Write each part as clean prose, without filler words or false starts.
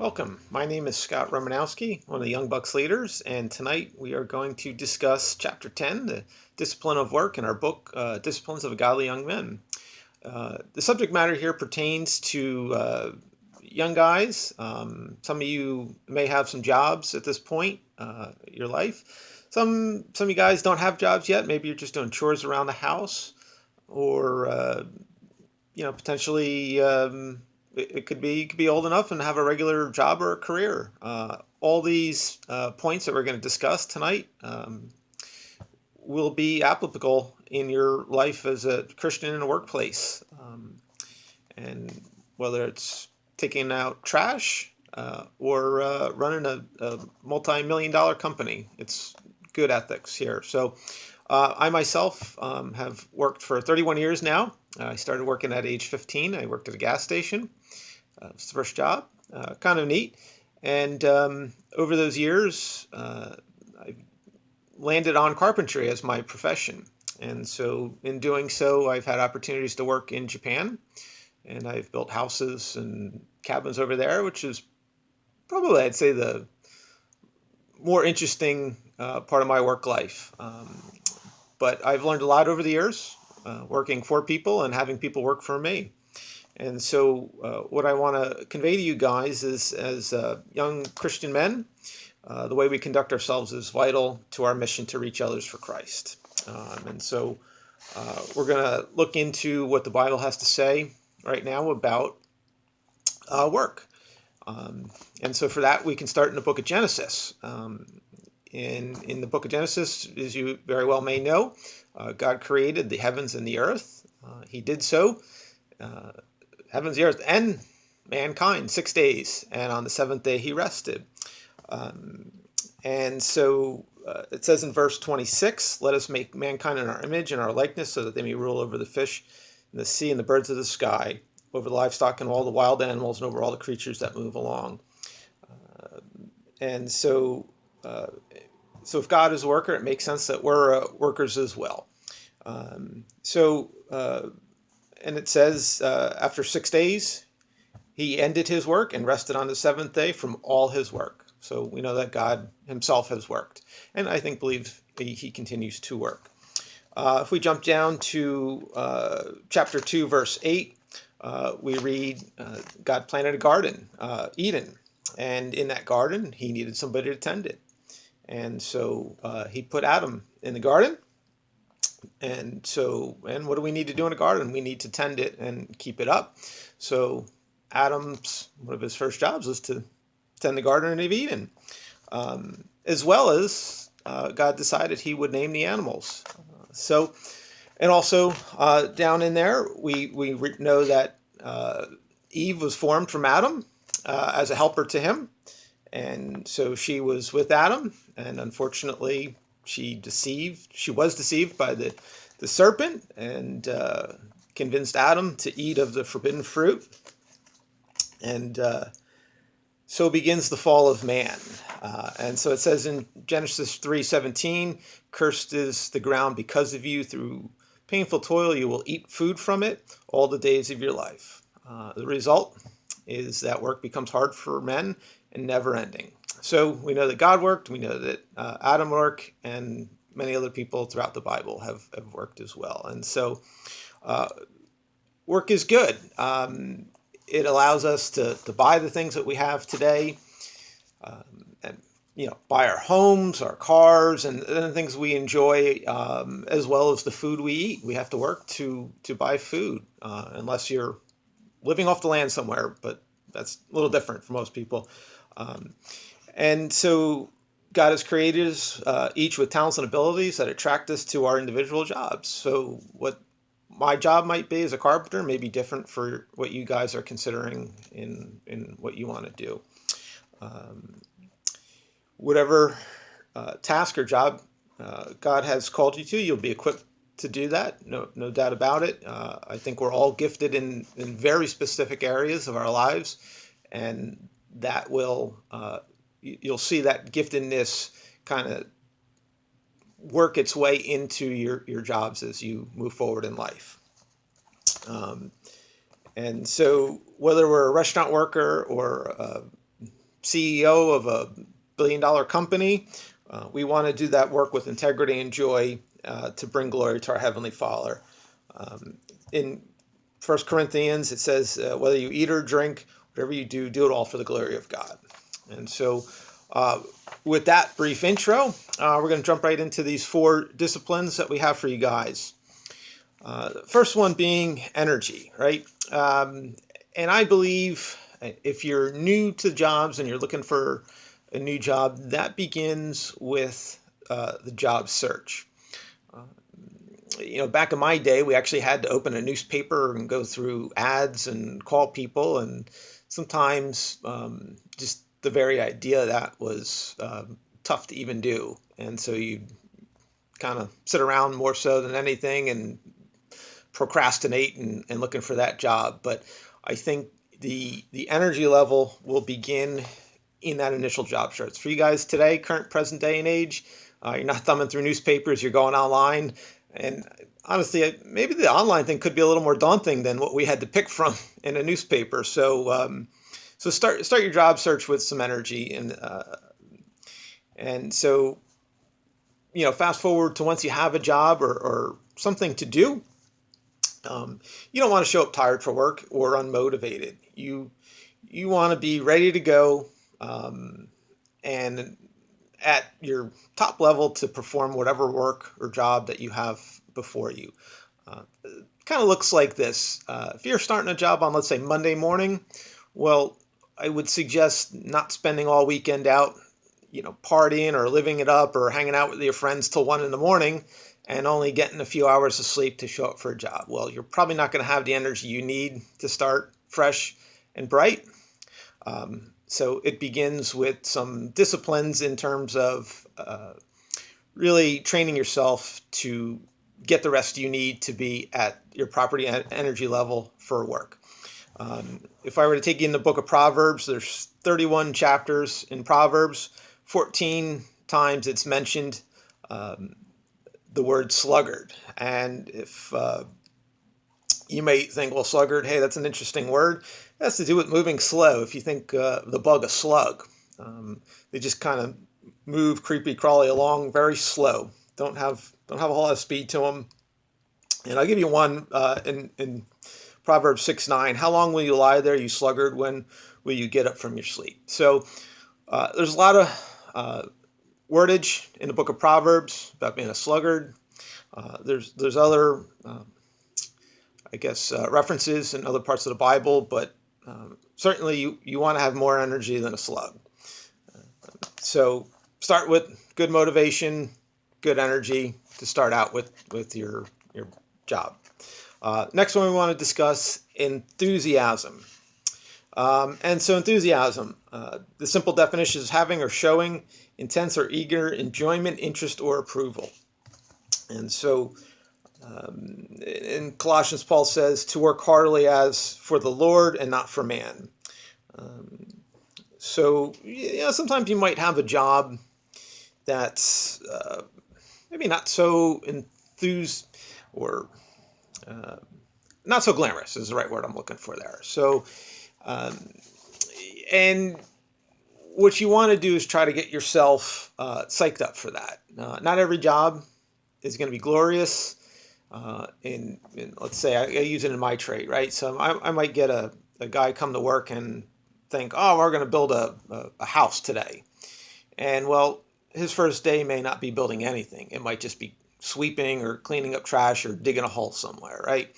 Welcome. My name is Scott Romanowski, one of the Young Bucks leaders, and tonight we are going to discuss Chapter 10, the discipline of work, in our book, Disciplines of Godly Young Men. The subject matter here pertains to young guys. Some of you may have some jobs at this point in your life. Some of you guys don't have jobs yet. Maybe you're just doing chores around the house, or potentially it could be old enough and have a regular job or a career. All these points that we're going to discuss tonight will be applicable in your life as a Christian in a workplace, and whether it's taking out trash or running a multi-million-dollar company, it's good ethics here. So I myself have worked for 31 years now. I started working at age 15. I worked at a gas station. It was the first job, kind of neat. And over those years, I landed on carpentry as my profession. And so in doing so, I've had opportunities to work in Japan. And I've built houses and cabins over there, which is probably, I'd say, the more interesting part of my work life. But I've learned a lot over the years, working for people and having people work for me. And so what I want to convey to you guys is, as young Christian men, the way we conduct ourselves is vital to our mission to reach others for Christ. And so we're going to look into what the Bible has to say right now about work. And so for that, we can start in the book of Genesis. In the book of Genesis, as you very well may know, God created the heavens and the earth. He did so, heavens, the earth, and mankind, 6 days. And on the seventh day, he rested. And so it says in verse 26, "Let us make mankind in our image and our likeness, so that they may rule over the fish in the sea and the birds of the sky, over the livestock and all the wild animals, and over all the creatures that move along." And so if God is a worker, it makes sense that we're workers as well. And it says, after 6 days, he ended his work and rested on the seventh day from all his work. So we know that God himself has worked. And I believe he continues to work. If we jump down to chapter 2, verse 8, we read, God planted a garden, Eden. And in that garden, he needed somebody to tend it. And so he put Adam in the garden. And what do we need to do in a garden? We need to tend it and keep it up. So Adam's, one of his first jobs was to tend the Garden of Eden. As well as God decided he would name the animals. And also down in there, we know that Eve was formed from Adam as a helper to him. And so she was with Adam, and unfortunately she was deceived by the serpent, and convinced Adam to eat of the forbidden fruit. And so begins the fall of man. And so it says in Genesis 3:17, "Cursed is the ground because of you. Through painful toil you will eat food from it all the days of your life." The result is that work becomes hard for men and never ending. So we know that God worked, we know that Adam worked, and many other people throughout the Bible have worked as well. And so work is good. It allows us to buy the things that we have today, and buy our homes, our cars, and the things we enjoy, as well as the food we eat. We have to work to buy food, unless you're living off the land somewhere, but that's a little different for most people. And so God has created us each with talents and abilities that attract us to our individual jobs. So what my job might be as a carpenter may be different for what you guys are considering in what you want to do. Whatever task or job God has called you to, you'll be equipped to do that. No doubt about it. I think we're all gifted in very specific areas of our lives, and that will you'll see that giftedness kind of work its way into your jobs as you move forward in life. And so whether we're a restaurant worker or CEO of a billion-dollar company. We want to do that work with integrity and joy to bring glory to our Heavenly Father. In 1 Corinthians, it says, whether you eat or drink, whatever you do, do it all for the glory of God. And so with that brief intro, we're going to jump right into these 4 disciplines that we have for you guys. The first one being energy, right? And I believe if you're new to jobs and you're looking for a new job, that begins with the job search. Back in my day, we actually had to open a newspaper and go through ads and call people, and sometimes just the very idea of that was tough to even do. And so you kind of sit around more so than anything and procrastinate and looking for that job. But I think the energy level will begin in that initial job search. For you guys today, current present day and age, you're not thumbing through newspapers, you're going online. And honestly, maybe the online thing could be a little more daunting than what we had to pick from in a newspaper. So start your job search with some energy, and so fast forward to once you have a job or something to do. You don't want to show up tired for work or unmotivated. You want to be ready to go and at your top level to perform whatever work or job that you have before you. Kind of looks like this. If you're starting a job on, let's say, Monday morning, well, I would suggest not spending all weekend out, partying or living it up or hanging out with your friends till 1 a.m. and only getting a few hours of sleep to show up for a job. Well, you're probably not going to have the energy you need to start fresh and bright. So it begins with some disciplines in terms of really training yourself to get the rest you need to be at your proper energy level for work. If I were to take you in the book of Proverbs, there's 31 chapters in Proverbs. 14 times it's mentioned the word sluggard. And if you may think, well, sluggard, hey, that's an interesting word. It has to do with moving slow. If you think the bug a slug, they just kind of move creepy crawly along very slow. Don't have a whole lot of speed to them. And I'll give you one in Proverbs 6:9. How long will you lie there, you sluggard? When will you get up from your sleep? So there's a lot of wordage in the book of Proverbs about being a sluggard. There's other references in other parts of the Bible, but certainly you want to have more energy than a slug. So start with good motivation, good energy to start out with your job. Next one we want to discuss, enthusiasm. And so enthusiasm, the simple definition is having or showing intense or eager enjoyment, interest, or approval. And so in Colossians, Paul says to work heartily as for the Lord and not for man. So sometimes you might have a job that's maybe not so enthused or not so glamorous is the right word I'm looking for there. So, and what you want to do is try to get yourself psyched up for that. Not every job is going to be glorious. In let's say I use it in my trade, right? So I might get a guy come to work and think, oh, we're going to build a house today. And well, his first day may not be building anything. It might just be sweeping or cleaning up trash or digging a hole somewhere, right?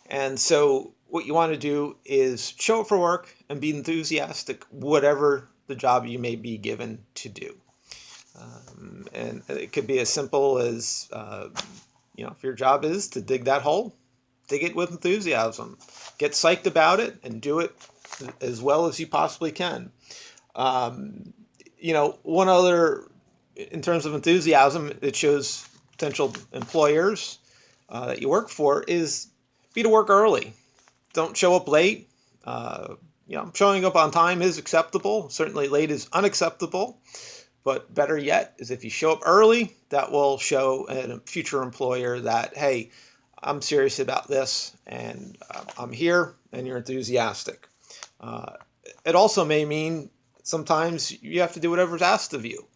And so what you want to do is show up for work and be enthusiastic, whatever the job you may be given to do. And it could be as simple as, if your job is to dig that hole, dig it with enthusiasm. Get psyched about it and do it as well as you possibly can. One other, in terms of enthusiasm, it shows potential employers that you work for is be to work early. Don't show up late. Showing up on time is acceptable. Certainly late is unacceptable. But better yet is if you show up early, that will show a future employer that, hey, I'm serious about this and I'm here and you're enthusiastic. It also may mean sometimes you have to do whatever's asked of you.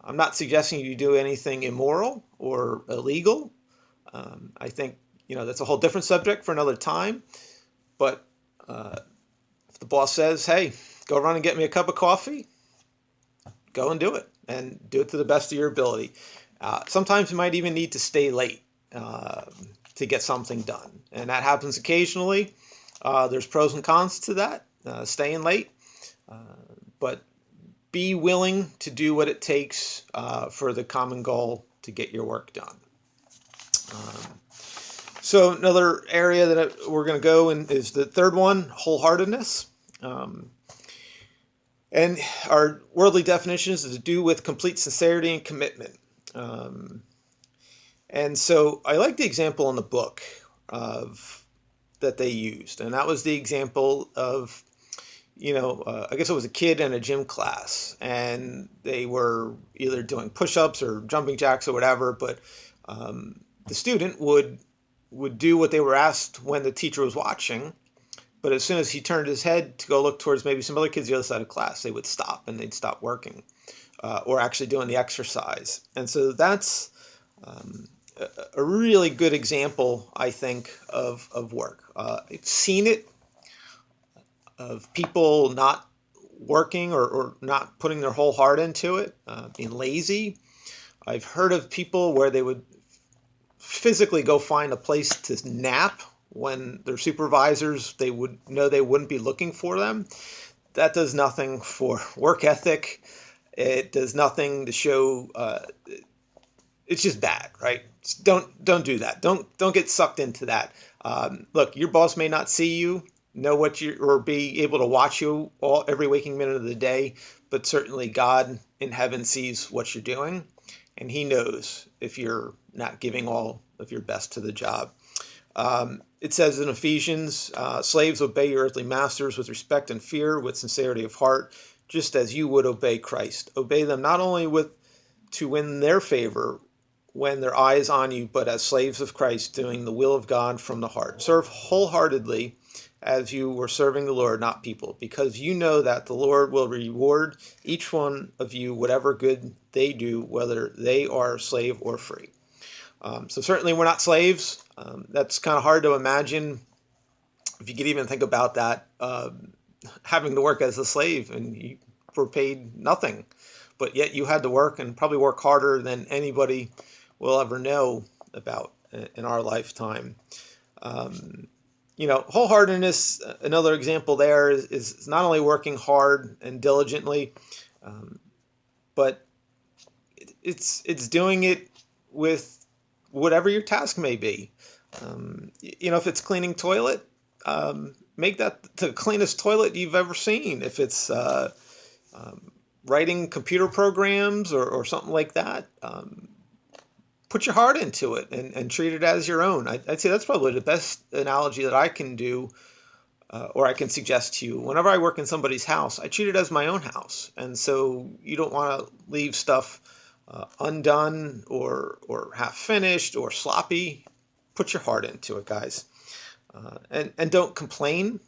I'm not suggesting you do anything immoral or illegal. I think that's a whole different subject for another time. But if the boss says, "Hey, go run and get me a cup of coffee," go and do it, and do it to the best of your ability. Sometimes you might even need to stay late to get something done, and that happens occasionally. There's pros and cons to that, staying late, but be willing to do what it takes for the common goal to get your work done. So another area that we're going to go in is the third one, wholeheartedness. And our worldly definition is to do with complete sincerity and commitment. And so I like the example in the book that they used. And that was the example of, I guess it was a kid in a gym class. And they were either doing push-ups or jumping jacks or whatever. But the student would do what they were asked when the teacher was watching. But as soon as he turned his head to go look towards maybe some other kids the other side of class, they would stop and they'd stop working or actually doing the exercise. And so that's a really good example, I think, of work. I've seen it of people not working or not putting their whole heart into it, being lazy. I've heard of people where they would physically go find a place to nap when their supervisors, they would know they wouldn't be looking for them. That does nothing for work ethic. It does nothing to show. It's just bad, right? Just don't do that. Don't get sucked into that. Look, your boss may not see you, know what you, or be able to watch you every waking minute of the day, but certainly God in heaven sees what you're doing, and He knows if you're not giving all of your best to the job. It says in Ephesians, slaves, obey your earthly masters with respect and fear, with sincerity of heart, just as you would obey Christ. Obey them not only to win their favor when their eye is on you, but as slaves of Christ, doing the will of God from the heart. Serve wholeheartedly as you were serving the Lord, not people, because you know that the Lord will reward each one of you whatever good they do, whether they are slave or free. So certainly we're not slaves. That's kind of hard to imagine if you could even think about that, having to work as a slave and you were paid nothing, but yet you had to work and probably work harder than anybody will ever know about in our lifetime. Wholeheartedness, another example there is not only working hard and diligently, but it's doing it with whatever your task may be. If it's cleaning toilet, make that the cleanest toilet you've ever seen. If it's writing computer programs or something like that, put your heart into it and treat it as your own. I'd say that's probably the best analogy that I can do or I can suggest to you. Whenever I work in somebody's house, I treat it as my own house. And so you don't want to leave stuff undone or half finished or sloppy. Put your heart into it, guys. And don't complain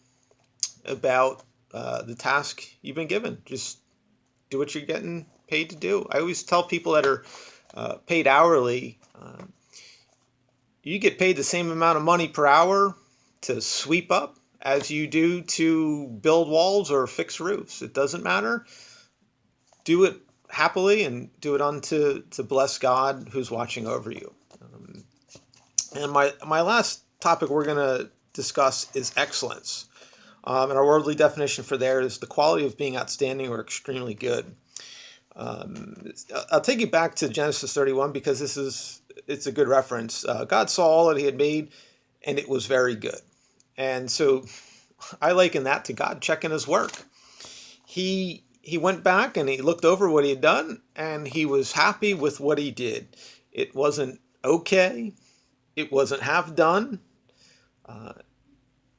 about the task you've been given. Just do what you're getting paid to do. I always tell people that are paid hourly, you get paid the same amount of money per hour to sweep up as you do to build walls or fix roofs. It doesn't matter. Do it happily and do it to bless God who's watching over you. And my last topic we're going to discuss is excellence. And our worldly definition for there is the quality of being outstanding or extremely good. I'll take you back to Genesis 31 because it's a good reference. God saw all that He had made, and it was very good. And so I liken that to God checking His work. He went back and He looked over what He had done, and He was happy with what He did. It wasn't okay. It wasn't half done.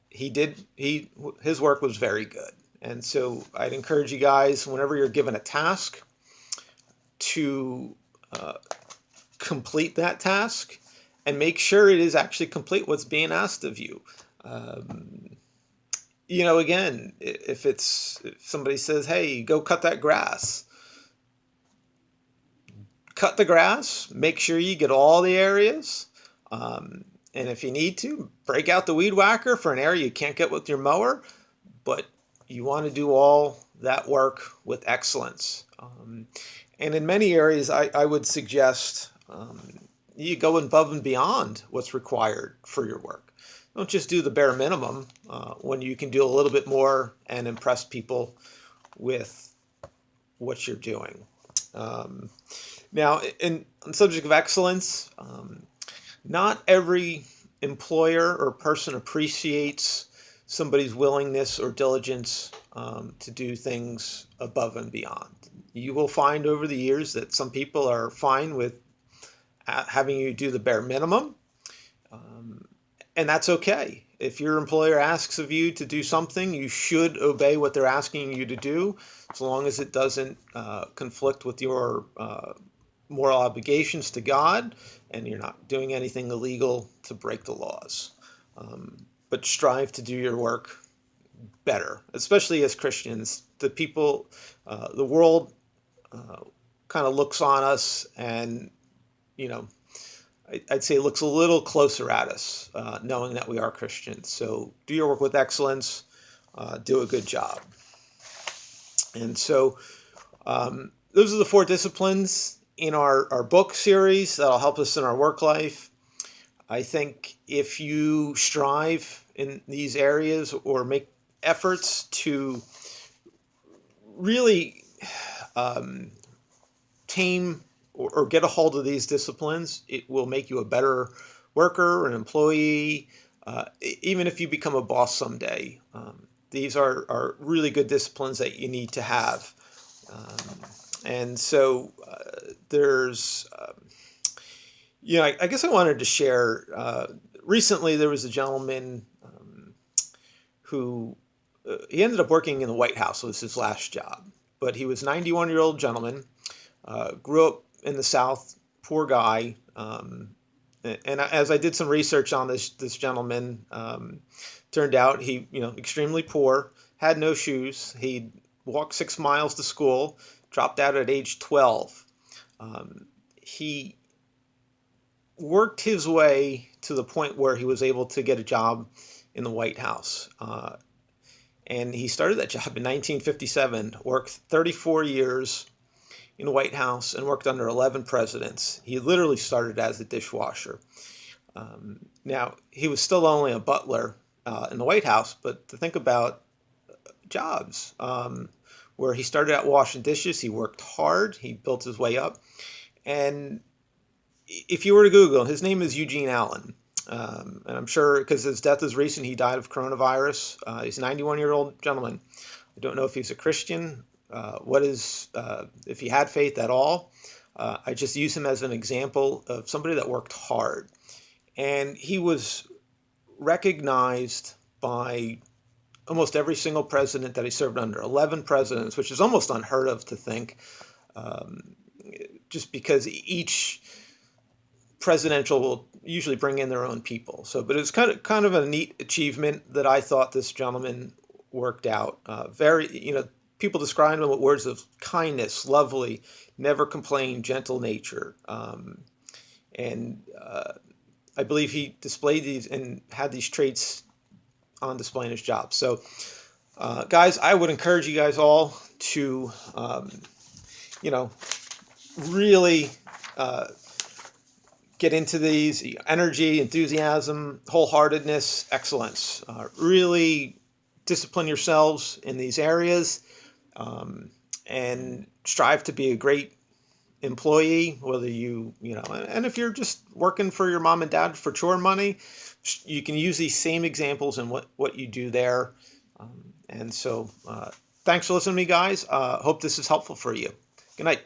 His work was very good. And so I'd encourage you guys, whenever you're given a task, to complete that task and make sure it is actually complete what's being asked of you. again, if somebody says, hey, go cut that grass, cut the grass, make sure you get all the areas. And if you need to, break out the weed whacker for an area you can't get with your mower, but you want to do all that work with excellence. And in many areas, I would suggest you go above and beyond what's required for your work. Don't just do the bare minimum when you can do a little bit more and impress people with what you're doing. Now, on the subject of excellence, not every employer or person appreciates somebody's willingness or diligence to do things above and beyond. You will find over the years that some people are fine with having you do the bare minimum, and that's okay. If your employer asks of you to do something, you should obey what they're asking you to do, as long as it doesn't conflict with your moral obligations to God, and you're not doing anything illegal to break the laws. But strive to do your work better, especially as Christians. The world kind of looks on us, and I'd say looks a little closer at us, knowing that we are Christians. So do your work with excellence, do a good job. And so those are the 4 disciplines in our book series that'll help us in our work life. I think if you strive in these areas or make efforts to really tame or get a hold of these disciplines, it will make you a better worker, an employee, even if you become a boss someday. These are really good disciplines that you need to have. And so there's, I guess I wanted to share, recently there was a gentleman who, he ended up working in the White House. It was his last job. But he was a 91-year-old gentleman, grew up in the South, poor guy. And as I did some research on this gentleman, turned out he, extremely poor, had no shoes. He'd walked 6 miles to school, dropped out at age 12. He worked his way to the point where he was able to get a job in the White House. And he started that job in 1957, worked 34 years in the White House, and worked under 11 presidents. He literally started as a dishwasher. Now, he was still only a butler in the White House, but to think about jobs, where he started out washing dishes, he worked hard, he built his way up. And if you were to Google, his name is Eugene Allen. And I'm sure because his death is recent, he died of coronavirus. He's a 91-year-old gentleman. I don't know if he's a Christian, if he had faith at all. I just use him as an example of somebody that worked hard. And he was recognized by almost every single president that he served under, 11 presidents, which is almost unheard of to think, just because each presidential will usually bring in their own people. But it was kind of a neat achievement that I thought this gentleman worked out. People describe him with words of kindness, lovely, never complain, gentle nature. And I believe he displayed these and had these traits on display in his job. So, guys, I would encourage you guys all to, really get into these: energy, enthusiasm, wholeheartedness, excellence. Really discipline yourselves in these areas, and strive to be a great employee, whether and if you're just working for your mom and dad for chore money, you can use these same examples in what you do there. And so thanks for listening to me, guys. Hope this is helpful for you. Good night.